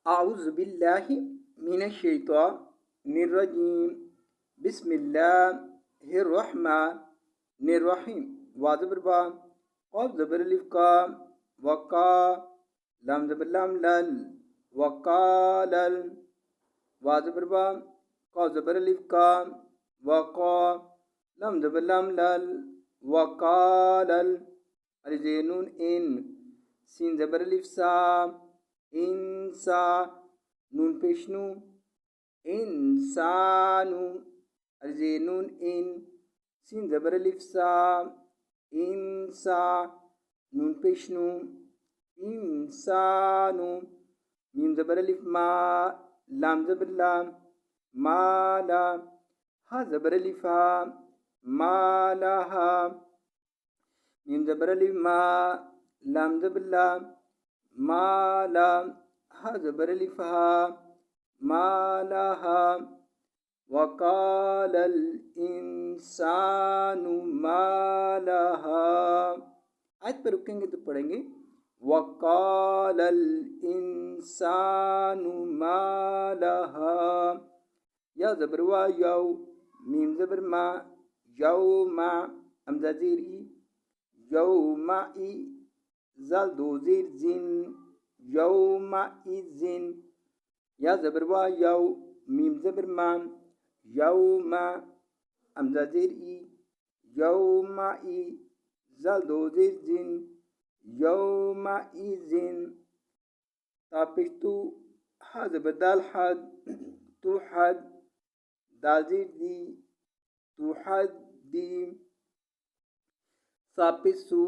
आउज़ु बिल्लाहि मिनश शैतानिर रजीम। बिस्मिल्लाहिर रहमानिर रहीम। वा ज़बर बा, क़ाफ ज़बर अलिफ का, वका, लाम ज़बर लाम लल, वकालल। वा ज़बर बा, क़ाफ ज़बर अलिफ का, वका, लाम ज़बर लाम लल, वकालल। अलिफ ज़ेर नून इन, सीन ज़बर अलिफ सा, इंसा, नून पेशनू, इंसानु। अलिफ ज़ेर नून इन, सीन ज़बर अलिफ सा, इंसा, नून पेशनू, इंसानु। मीम ज़बर अलिफ मा, लाम ज़बर लाम, माला, हा ज़बर अलिफ हा, मालाहा। मीम ज़बर अलिफ मा, लाम ज़बर लाम, माला, हा ज़बर अलिफ हा, मालाहा। वकालल इंसानु मालाहा। आज पर रुकेंगे तो पढ़ेंगे वकालल इंसानु मालाहा। या ज़बर वा यौ, मीम ज़बर मा, यौमा, हमज़ा ज़ेर ई, यौमाई, ज़ाल दो ज़ेर जिन, यौमाइज़िन। या ज़बर वा यौ, मीम ज़बर मा, यौमा, हमज़ा ज़ेर ई, यौमाई, ज़ाल दो ज़ेर जिन, यौमाइज़िन। तापिस्तु, हा ज़बर दाल हद, तुहद, दाल ज़ेर दी, तुहद्दी। सापिसु,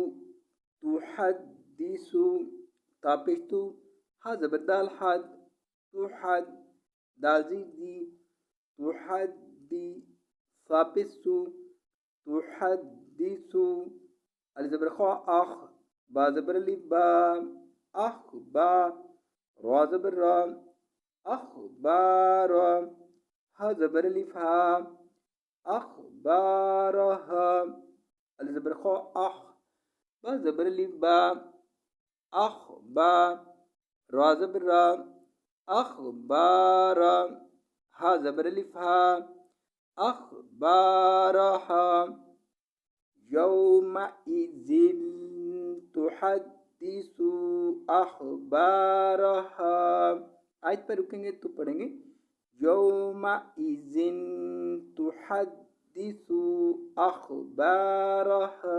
तुहद्दिसु, तापिस्तु, हा ज़बर दाल हद, तुहद, दाल ज़ेर दी, तुहद्दी। सापिसु, तुहद्दिसु। अलिफ ज़बर ख़ा अख, बा ज़बर अलिफ बा, अख़बा, रा ज़बर रा, अख़बारा, हा ज़बर अलिफ हा, अख़बारहा। अलिफ ज़बर ख़ा अख, बा ज़बर अलिफ बा, अख़बा, रा ज़बर रा, अख़बारा, हा ज़बर अलिफ हा, अख़बारहा। यौमइज़िन तुहद्दिसु अख़बारहा। आज पर रुकेंगे तो पढ़ेंगे यौमइज़िन तुहद्दिसु अख़बारहा।